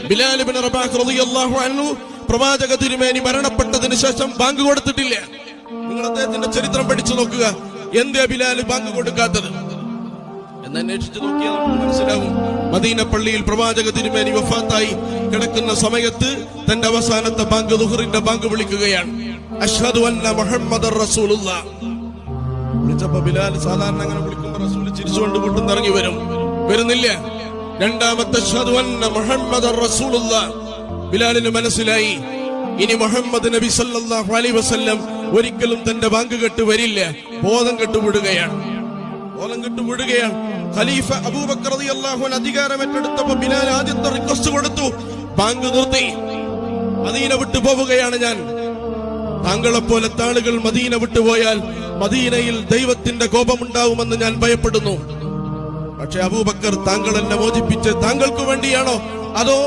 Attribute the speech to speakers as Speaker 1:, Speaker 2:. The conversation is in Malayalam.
Speaker 1: ബിലാൽ ഇബ്നു റബാഹ് റളിയല്ലാഹു അൻഹു പ്രവാചക തിരുമേനി മരണപ്പെട്ടതിന് ശേഷം ബാങ്ക് കൊടുത്തിട്ടില്ല. നിങ്ങൾ അദ്ദേഹത്തിന്റെ ചരിത്രം പഠിച്ചു നോക്കുക. എന്തേ ബിലാൽ ബാങ്ക് കൊടുക്കാത്തത് എന്ന് അന്വേഷിച്ചു നോക്കിയാൽ നമുക്ക് മനസ്സിലാവും. മദീന പള്ളിയിൽ പ്രവാചക തിരുമേനി വഫാത്തായി കിടക്കുന്ന സമയത്ത് തന്റെ അവസാനത്തെ ബാങ്ക് ദുഹറിന്റെ ബാങ്ക് വിളിക്കുകയാണ്. അഷ്ഹദു അന്ന മുഹമ്മദർ റസൂലുള്ളാഹ്. വിളിച്ചപ്പോ ബിലാൽ സാധാരണ അങ്ങനെ വിളിക്കുമ്പോൾ റസൂൽ ചിരിച്ചുകൊണ്ട് വീട്ടിൽ ഇറങ്ങി വരുന്നില്ല. രണ്ടാമത്തെ അഷ്ഹദു അന്ന മുഹമ്മദർ റസൂലുള്ളാഹ്. ബിലാലിന് മനസ്സിലായി ഇനി മുഹമ്മദ് നബി സല്ലല്ലാഹു അലൈഹി വസല്ലം ഒരിക്കലും തന്റെ ബാങ്ക് കെട്ട് വരില്ല. ബോധം കെട്ടുവിടുകയാണ്. ഖലീഫ അബൂബക്കർ റളിയല്ലാഹു അൻഹു അധികാരം ഏറ്റെടുത്തപ്പോൾ ബിലാൽ ആദ്യത്തെ റിക്വസ്റ്റ് കൊടുത്തു, ബാങ്ക് നിർത്തി, മദീന വിട്ടു പോവുകയാണ് ഞാൻ. താങ്കളെപ്പോലത്തെ ആളുകൾ മദീന വിട്ടുപോയാൽ മദീനയിൽ ദൈവത്തിന്റെ കോപമുണ്ടാവുമെന്ന് ഞാൻ ഭയപ്പെടുന്നു. പക്ഷെ അബൂബക്കർ, താങ്കൾ എന്നെ മോചിപ്പിച്ച് താങ്കൾക്ക് വേണ്ടിയാണോ അതോ